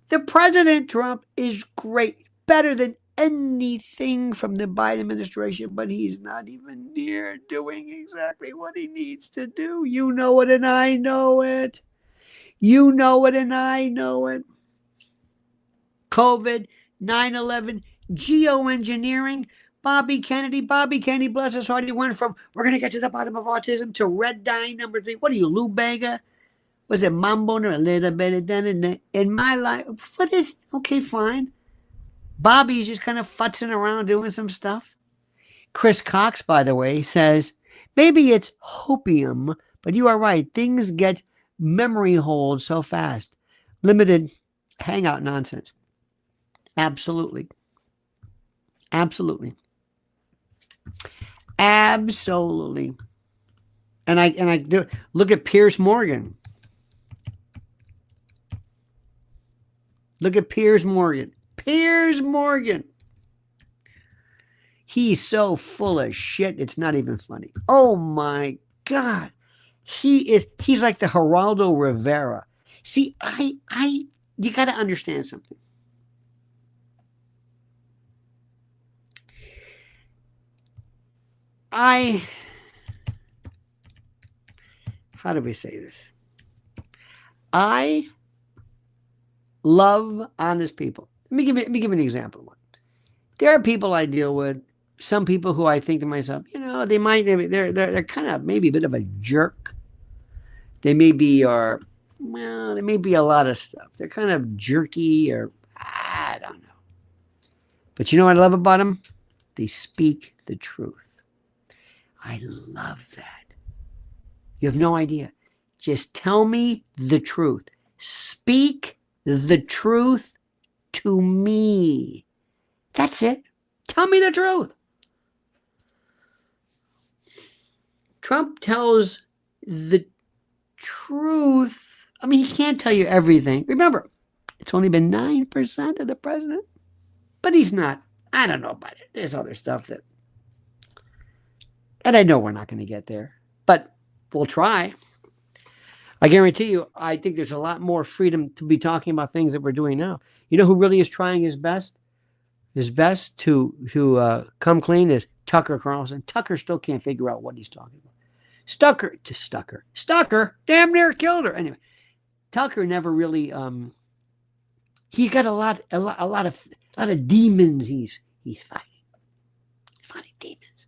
The President Trump is great. Better than anything from the Biden administration. But he's not even near doing exactly what he needs to do. You know it and I know it. You know it and I know it. COVID, 9/11, geoengineering, Bobby Kennedy, bless his heart, he went from, we're going to get to the bottom of autism, to red dye number 3. What are you, Lou Bega? Was it Mambo or a little bit of then in my life? What is, okay, fine. Bobby's just kind of futzing around doing some stuff. Chris Cox, by the way, says, maybe it's hopium, but you are right. Things get memory hold so fast. Limited hangout nonsense. Absolutely. Absolutely. Absolutely. And I do look at Piers Morgan. Look at Piers Morgan. Piers Morgan. He's so full of shit. It's not even funny. Oh my God. He's like the Geraldo Rivera. See, you got to understand something. How do we say this? I love honest people. Let me give an example of one. There are people I deal with, some people who I think to myself, they're kind of maybe a bit of a jerk. They may be, they may be a lot of stuff. They're kind of jerky, or I don't know. But you know what I love about them? They speak the truth. I love that. You have no idea. Just tell me the truth. Speak the truth to me. That's it. Tell me the truth. Trump tells the truth. I mean, he can't tell you everything. Remember, it's only been 9% of the president. But he's not. I don't know about it. There's other stuff that. And I know we're not going to get there. But we'll try. I guarantee you, I think there's a lot more freedom to be talking about things that we're doing now. You know who really is trying his best? His best to come clean is Tucker Carlson. Tucker still can't figure out what he's talking about. Stucker damn near killed her. Anyway, Tucker never really he's got a lot of demons he's fighting. He's fighting demons.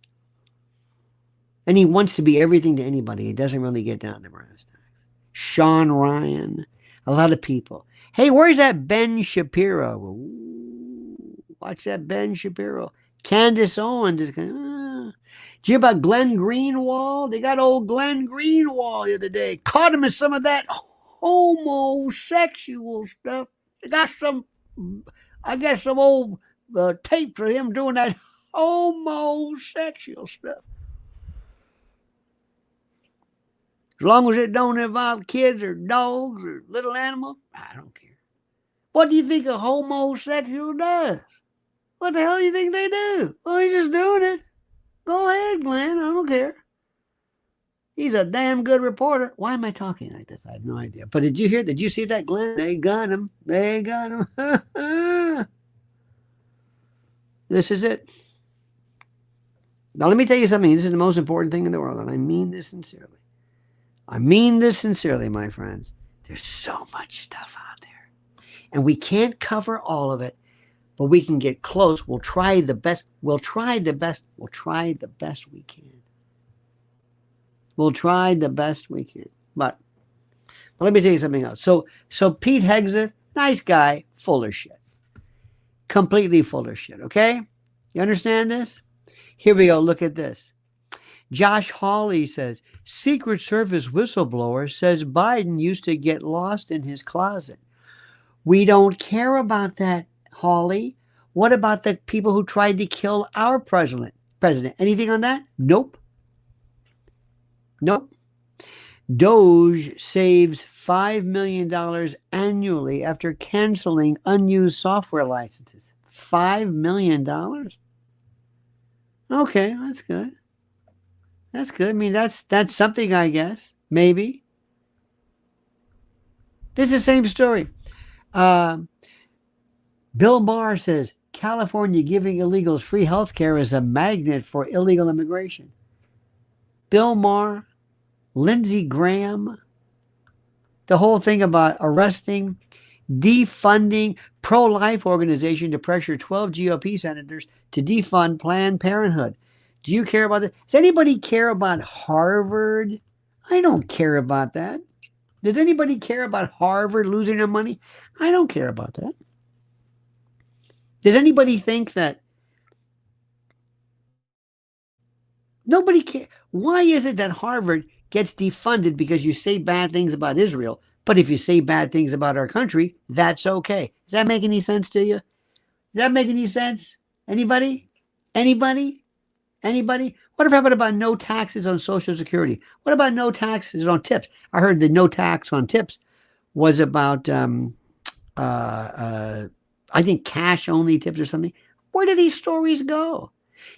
And he wants to be everything to anybody. He doesn't really get down to brass tacks. Sean Ryan, a lot of people. Hey, where's that Ben Shapiro? Ooh, watch that Ben Shapiro. Candace Owens is going, Did you hear about Glenn Greenwald? They got old Glenn Greenwald the other day. Caught him in some of that homosexual stuff. They got some, I guess, some old tapes of him doing that homosexual stuff. As long as it don't involve kids or dogs or little animals, I don't care. What do you think a homosexual does? What the hell do you think they do? Well, he's just doing it. Go ahead, Glenn. I don't care. He's a damn good reporter. Why am I talking like this? I have no idea. But did you see that, Glenn? They got him. They got him. This is it. Now, let me tell you something. This is the most important thing in the world, and I mean this sincerely. I mean this sincerely, my friends. There's so much stuff out there, and we can't cover all of it, but we can get close. We'll try the best. We'll try the best. We'll try the best we can. We'll try the best we can. But let me tell you something else. So Pete Hegseth, nice guy, full of shit. Completely full of shit, okay? You understand this? Here we go. Look at this. Josh Hawley says, Secret Service whistleblower says Biden used to get lost in his closet. We don't care about that, Hawley. What about the people who tried to kill our president? Anything on that? Nope. Nope. Doge saves $5 million annually after canceling unused software licenses. $5 million? Okay, that's good. That's good. I mean, that's something, I guess. Maybe. This is the same story. Bill Maher says, California giving illegals free health care is a magnet for illegal immigration. Bill Maher, Lindsey Graham, the whole thing about arresting, defunding pro-life organization to pressure 12 GOP senators to defund Planned Parenthood. Do you care about that? Does anybody care about Harvard? I don't care about that. Does anybody care about Harvard losing their money? I don't care about that. Does anybody think that nobody cares? Why is it that Harvard gets defunded because you say bad things about Israel, but if you say bad things about our country, that's okay? Does that make any sense to you? Does that make any sense? Anybody? Anybody? Anybody? What happened about no taxes on Social Security? What about no taxes on tips? I heard the no tax on tips was about, I think, cash-only tips or something. Where do these stories go?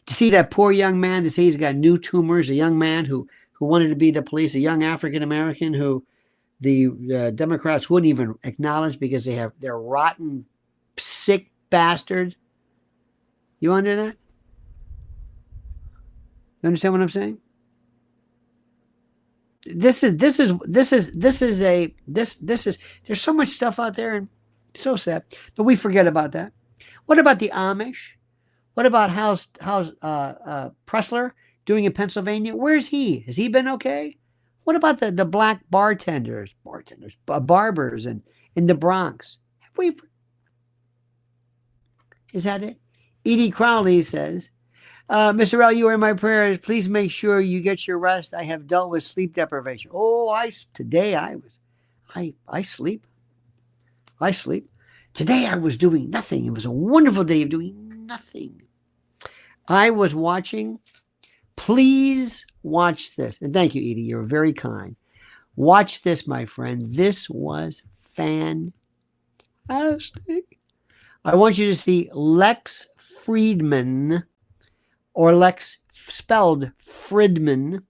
To see that poor young man that says he's got new tumors, a young man who wanted to be the police, a young African-American who the Democrats wouldn't even acknowledge because they're rotten, sick bastards. You under that? You understand what I'm saying? There's so much stuff out there and so sad, but we forget about that. What about the Amish? What about how's Pressler doing in Pennsylvania? Where's he? Has he been okay? What about the black barbers in the Bronx? Is that it? Edie Crowley says, Mr. L, you are in my prayers. Please make sure you get your rest. I have dealt with sleep deprivation. Today I sleep. I sleep. Today I was doing nothing. It was a wonderful day of doing nothing. I was watching. Please watch this. And thank you, Edie. You're very kind. Watch this, my friend. This was fantastic. I want you to see Lex Friedman, or Lex spelled Friedman,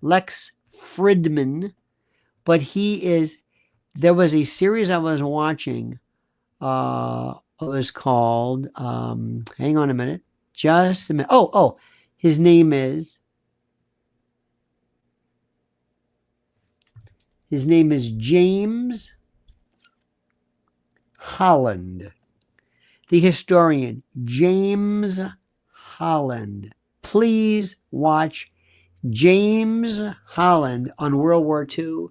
Lex Friedman, but there was a series I was watching, it was called, hang on a minute, just a minute, his name is James Holland, the historian, James Holland. Please watch James Holland on World War II.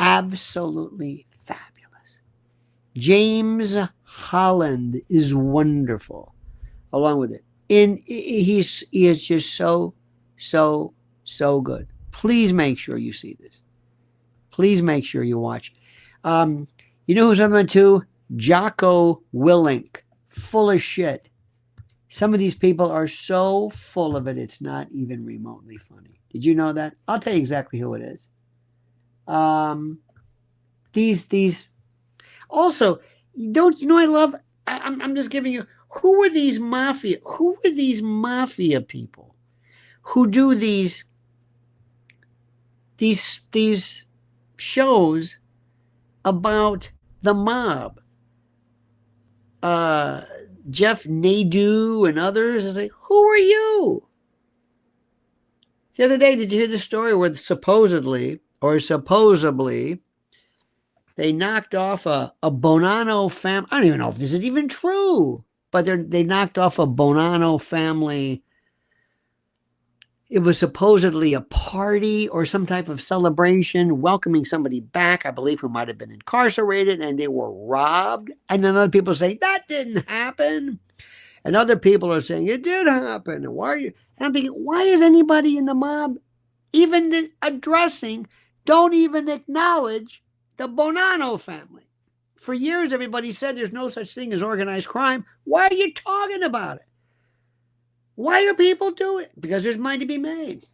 Absolutely fabulous. James Holland is wonderful along with it. And he is just so good. Please make sure you see this. Please make sure you watch. You know who's on one too? Jaco Willink. Full of shit. Some of these people are so full of it, it's not even remotely funny. Did you know that? I'll tell you exactly who it is. These also, don't you know I love, I'm just giving you, who are these mafia people who do these shows about the mob? Jeff Nadeau and others is like, who are you? The other day, did you hear the story where supposedly they knocked off a Bonino family? I don't even know if this is even true, but they knocked off a Bonino family. It was supposedly a party or some type of celebration welcoming somebody back, I believe, who might have been incarcerated, and they were robbed. And then other people say, that didn't happen. And other people are saying, it did happen. And why are you? And I'm thinking, why is anybody in the mob even addressing, don't even acknowledge the Bonino family? For years, everybody said there's no such thing as organized crime. Why are you talking about it? Why do people do it? Because there's money to be made.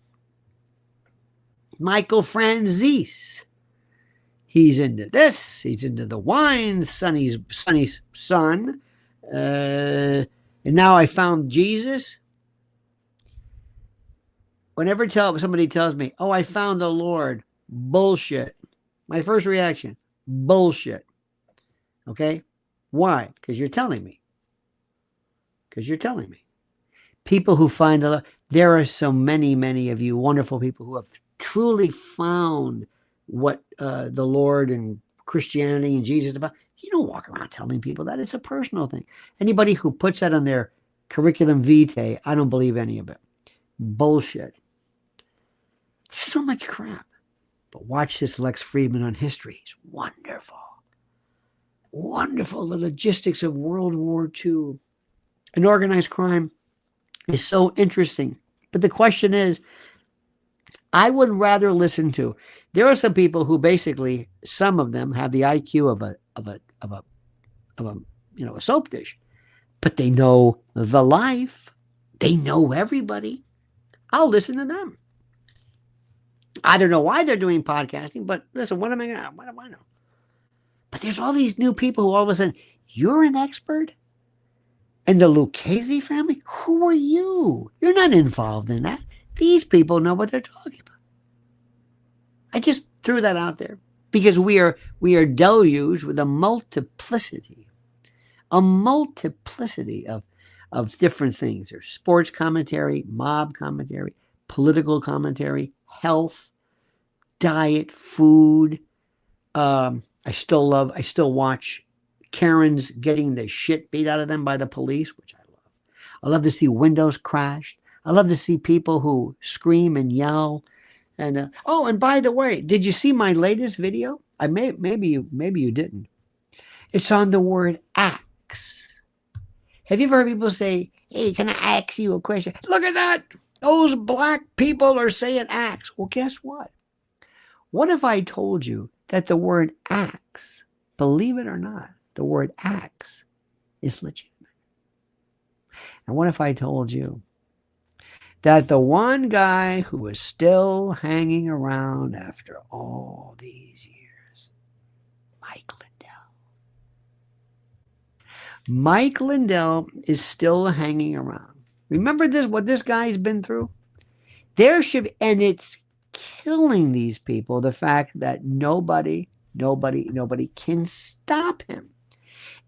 Michael Franzese, he's into this. He's into the wine. Sonny's son. And now I found Jesus. Whenever somebody tells me, oh, I found the Lord, bullshit. My first reaction, bullshit. Okay? Why? Because you're telling me. People who find the love. There are so many of you wonderful people who have truly found what the Lord and Christianity and Jesus is about. You don't walk around telling people that. It's a personal thing. Anybody who puts that on their curriculum vitae, I don't believe any of it. Bullshit. There's so much crap. But watch this Lex Friedman on history. He's wonderful. Wonderful. The logistics of World War II and organized crime is so interesting. But the question is, I would rather listen to. There are some people who basically, some of them have the IQ of a soap dish, but they know the life. They know everybody. I'll listen to them. I don't know why they're doing podcasting, but listen, what do I know? But there's all these new people who all of a sudden, you're an expert? And the Lucchese family? Who are you? You're not involved in that. These people know what they're talking about. I just threw that out there because we are deluged with a multiplicity of different things. There's sports commentary, mob commentary, political commentary, health, diet, food. I still watch Karens getting the shit beat out of them by the police, which I love. I love to see windows crashed. I love to see people who scream and yell. And and by the way, did you see my latest video? Maybe you didn't. It's on the word axe. Have you ever heard people say, "Hey, can I ask you a question?" Look at that. Those black people are saying axe. Well, guess what? What if I told you that the word axe, believe it or not, the word axe is legitimate? And what if I told you that the one guy who is still hanging around after all these years, Mike Lindell is still hanging around. Remember this, what this guy's been through? And it's killing these people, the fact that nobody can stop him.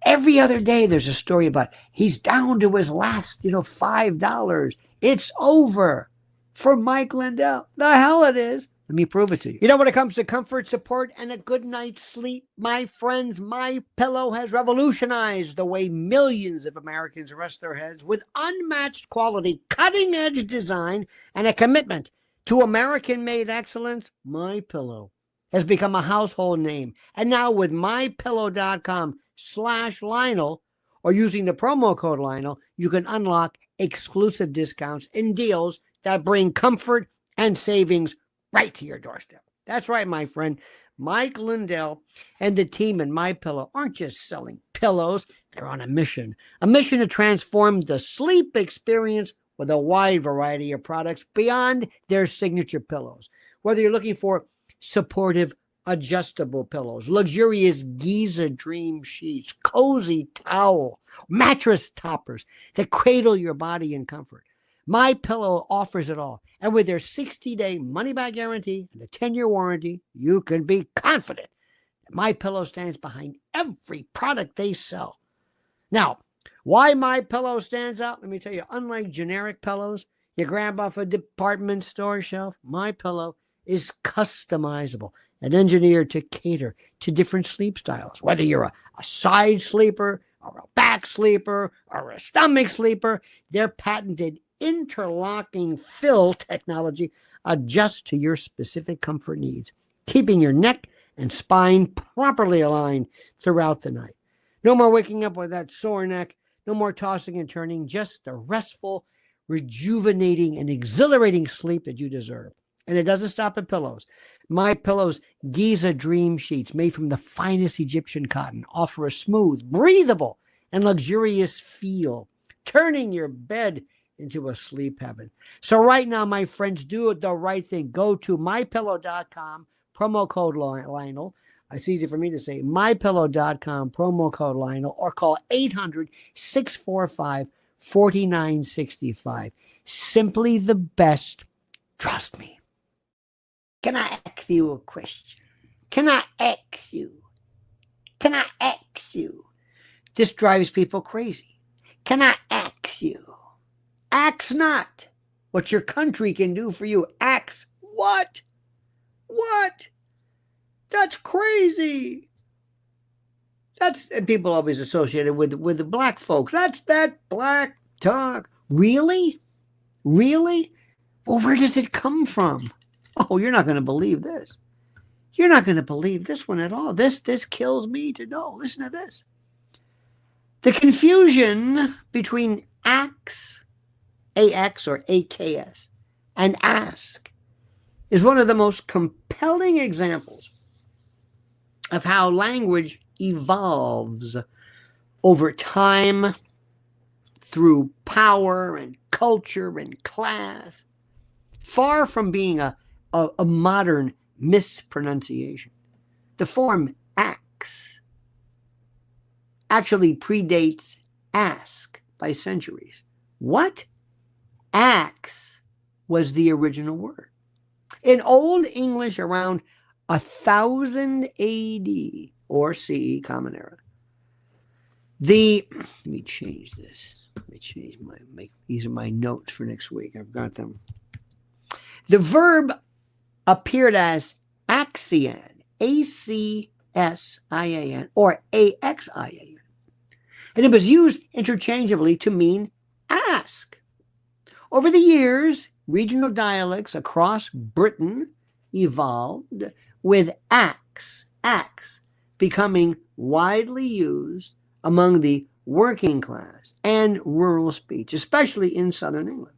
Every other day there's a story about he's down to his last, $5. It's over for Mike Lindell. The hell it is. Let me prove it to you. When it comes to comfort, support, and a good night's sleep, my friends, My Pillow has revolutionized the way millions of Americans rest their heads with unmatched quality, cutting-edge design, and a commitment to American-made excellence. My Pillow has become a household name. And now with mypillow.com/Lionel or using the promo code Lionel, you can unlock exclusive discounts and deals that bring comfort and savings right to your doorstep. That's right, my friend. Mike Lindell and the team in MyPillow aren't just selling pillows. They're on a mission to transform the sleep experience with a wide variety of products beyond their signature pillows. Whether you're looking for supportive adjustable pillows, luxurious Giza dream sheets, cozy towel, mattress toppers that cradle your body in comfort, MyPillow offers it all. And with their 60-day money-back guarantee and a 10-year warranty, you can be confident that MyPillow stands behind every product they sell. Now, why MyPillow stands out? Let me tell you, unlike generic pillows you grab off a department store shelf, MyPillow is customizable and engineered to cater to different sleep styles. Whether you're a side sleeper or a back sleeper or a stomach sleeper, their patented interlocking fill technology adjusts to your specific comfort needs, keeping your neck and spine properly aligned throughout the night. No more waking up with that sore neck, no more tossing and turning, just the restful, rejuvenating, and exhilarating sleep that you deserve. And it doesn't stop at pillows. MyPillow's Giza dream sheets, made from the finest Egyptian cotton, offer a smooth, breathable, and luxurious feel, turning your bed into a sleep heaven. So right now, my friends, do the right thing. Go to mypillow.com, promo code Lionel. It's easy for me to say, mypillow.com, promo code Lionel, or call 800-645-4965. Simply the best. Trust me. Can I ask you a question? Can I ask you? This drives people crazy. Can I ask you? Ask not what your country can do for you. Ask what? What? That's crazy. That's people always associated with the black folks. That's that black talk. Really? Really? Well, where does it come from? Oh, you're not going to believe this. You're not going to believe this one at all. This kills me to know. Listen to this. The confusion between ax, AX or AKS, and ask is one of the most compelling examples of how language evolves over time through power and culture and class, far from being a modern mispronunciation. The form ax actually predates ask by centuries. What? Ax was the original word. In Old English around 1000 AD or CE, Common Era. Let me change this. Let me change these are my notes for next week. I've got them. The verb appeared as axian, ACSIAN, or AXIAN. And it was used interchangeably to mean ask. Over the years, regional dialects across Britain evolved, with ax becoming widely used among the working class and rural speech, especially in southern England.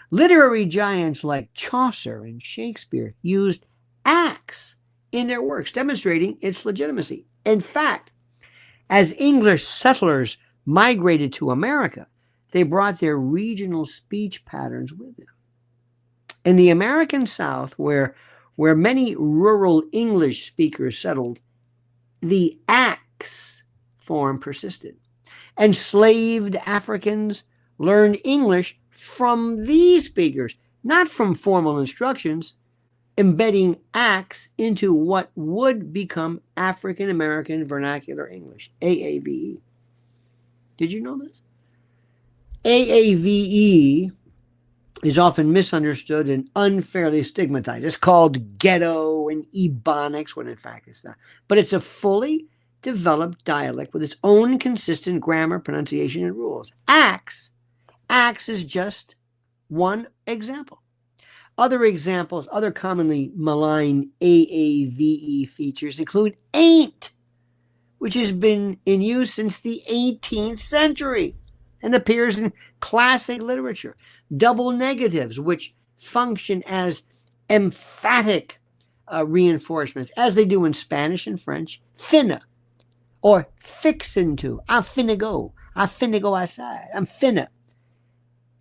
Literary giants like Chaucer and Shakespeare used ax in their works, demonstrating its legitimacy. In fact, as English settlers migrated to America, they brought their regional speech patterns with them. In the American South, where many rural English speakers settled, the ax form persisted. Enslaved Africans learned English from these speakers, not from formal instructions, embedding ax into what would become African American Vernacular English, AAVE. Did you know this? AAVE is often misunderstood and unfairly stigmatized. It's called ghetto and ebonics, when in fact it's not. But it's a fully developed dialect with its own consistent grammar, pronunciation, and rules. Ax is just one example. Other examples, other commonly maligned AAVE features include ain't, which has been in use since the 18th century and appears in classic literature. Double negatives, which function as emphatic reinforcements, as they do in Spanish and French. Finna, or fixin' to. I'm finna go. I'm finna go outside. I'm finna.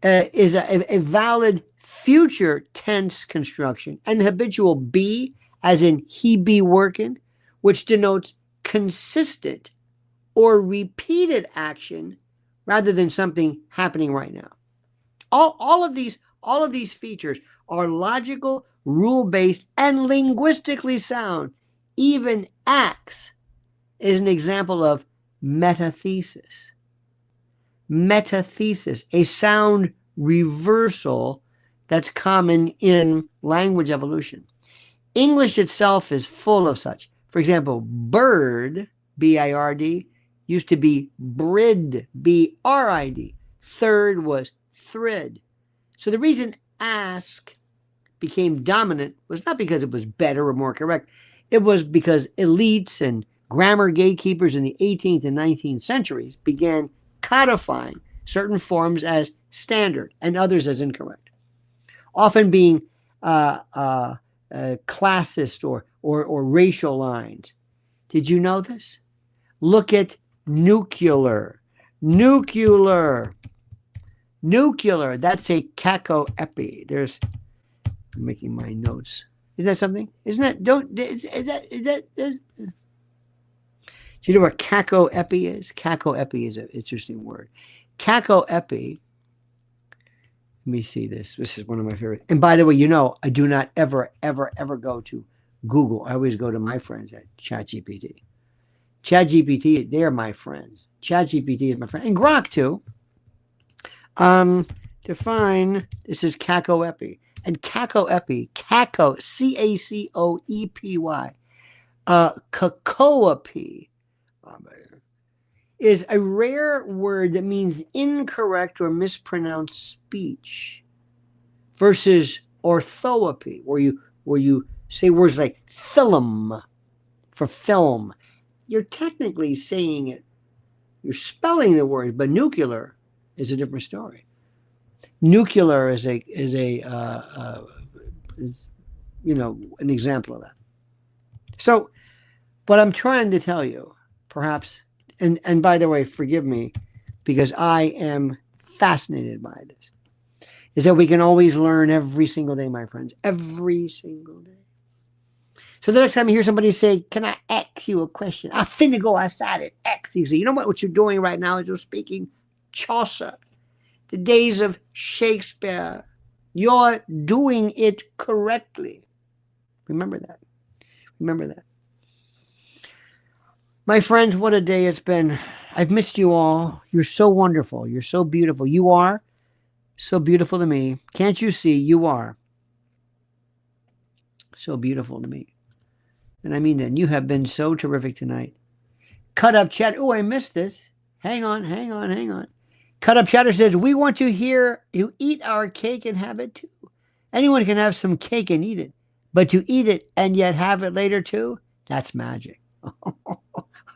Is a valid future tense construction. And the habitual be, as in he be working, which denotes consistent or repeated action rather than something happening right now. All of these features are logical, rule-based, and linguistically sound. Even acts is an example of metathesis. Metathesis, a sound reversal that's common in language evolution. English itself is full of such. For example, bird, B-I-R-D, used to be brid, B-R-I-D. Third was thrid. So the reason ask became dominant was not because it was better or more correct. It was because elites and grammar gatekeepers in the 18th and 19th centuries began codifying certain forms as standard and others as incorrect, often being classist or racial lines. Did you know this? Look at nuclear. Nuclear. That's a cacoepy. I'm making my notes. Is that something? Isn't that, do you know what cacoepy is? Cacoepy is an interesting word. Cacoepy, let me see this. This is one of my favorite. And by the way, I do not ever go to Google. I always go to my friends at ChatGPT. ChatGPT, they are my friends. ChatGPT is my friend. And Grok too. Define, this is cacoepy. And cacoepy, C-A-C-O-E-P-Y, cacoepy, is a rare word that means incorrect or mispronounced speech versus orthoepy, where you say words like film for film. You're technically saying it, you're spelling the word, but nuclear is a different story. Nuclear is an example of that. So what I'm trying to tell you, perhaps, and by the way, forgive me, because I am fascinated by this, is that we can always learn every single day, my friends, every single day. So the next time you hear somebody say, can I ask you a question? I finna go outside and ask you. So you know what you're doing right now is you're speaking Chaucer, the days of Shakespeare. You're doing it correctly. Remember that. Remember that. My friends, what a day it's been. I've missed you all. You're so wonderful. You're so beautiful. You are so beautiful to me. Can't you see? You are so beautiful to me. And I mean that. You have been so terrific tonight. Cut Up Chat. Oh, I missed this. Hang on. Cut Up Chatter says, we want to hear you eat our cake and have it too. Anyone can have some cake and eat it. But to eat it and yet have it later too, that's magic.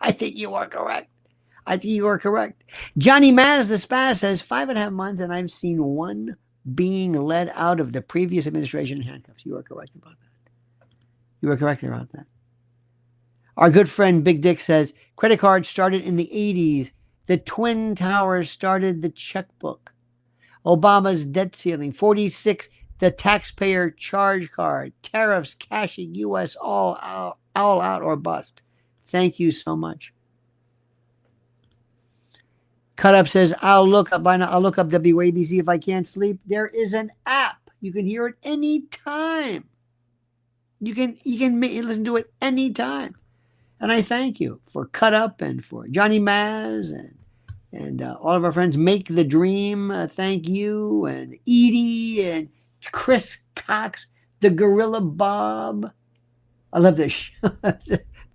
I think you are correct. Johnny Maz, the spaz, says 5.5 months and I've seen one being led out of the previous administration in handcuffs. You are correct about that. Our good friend Big Dick says, credit cards started in the 80s. The Twin Towers started the checkbook. Obama's debt ceiling. 46, the taxpayer charge card. Tariffs, cashing U.S. all out or bust. Thank you so much. Cut Up says, I'll look up WABC if I can't sleep. There is an app. You can hear it anytime. You can listen to it anytime. And I thank you for Cut Up and for Johnny Maz and all of our friends. Make the Dream, thank you. And Edie and Chris Cox, the Gorilla Bob. I love this.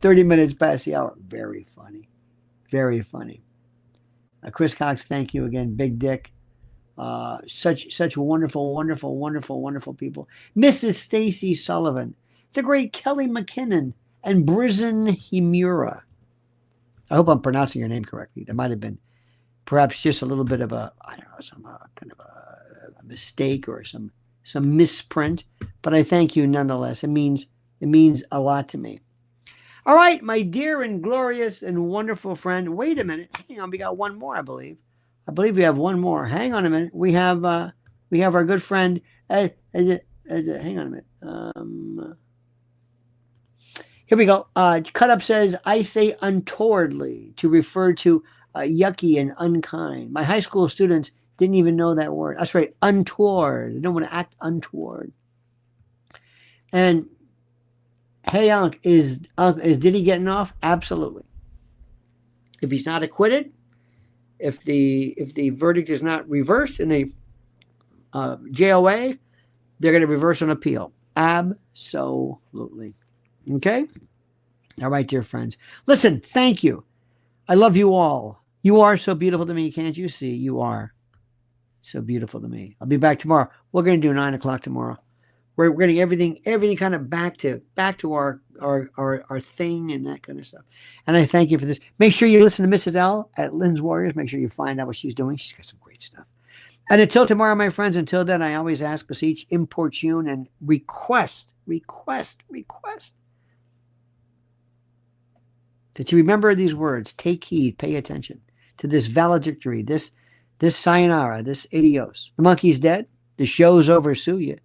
30 minutes past the hour. Very funny. Chris Cox, thank you again. Big Dick. Such wonderful, wonderful, wonderful, wonderful people. Mrs. Stacy Sullivan, the great Kelly McKinnon, and Brizzen Himura. I hope I'm pronouncing your name correctly. There might have been perhaps just a little bit of a, I don't know, some kind of a mistake or some misprint, but I thank you nonetheless. It means a lot to me. All right, my dear and glorious and wonderful friend. Wait a minute. Hang on, we got one more, I believe. I believe we have one more. Hang on a minute. We have our good friend. Hang on a minute. Here we go. Cut Up says, I say untowardly to refer to yucky and unkind. My high school students didn't even know that word. That's right, untoward. They don't want to act untoward. And hey, Unc, is Diddy getting off? Absolutely. If he's not acquitted, if the verdict is not reversed in the JOA, they're going to reverse an appeal. Absolutely. Okay? All right, dear friends. Listen, thank you. I love you all. You are so beautiful to me. Can't you see? You are so beautiful to me. I'll be back tomorrow. We're going to do 9 o'clock tomorrow. We're getting everything kind of back to our thing and that kind of stuff. And I thank you for this. Make sure you listen to Mrs. L at Lynn's Warriors. Make sure you find out what she's doing. She's got some great stuff. And until tomorrow, my friends, until then, I always ask, beseech, importune, and request that you remember these words. Take heed, pay attention to this valedictory, this sayonara, this adios. The monkey's dead. The show's over, sue you.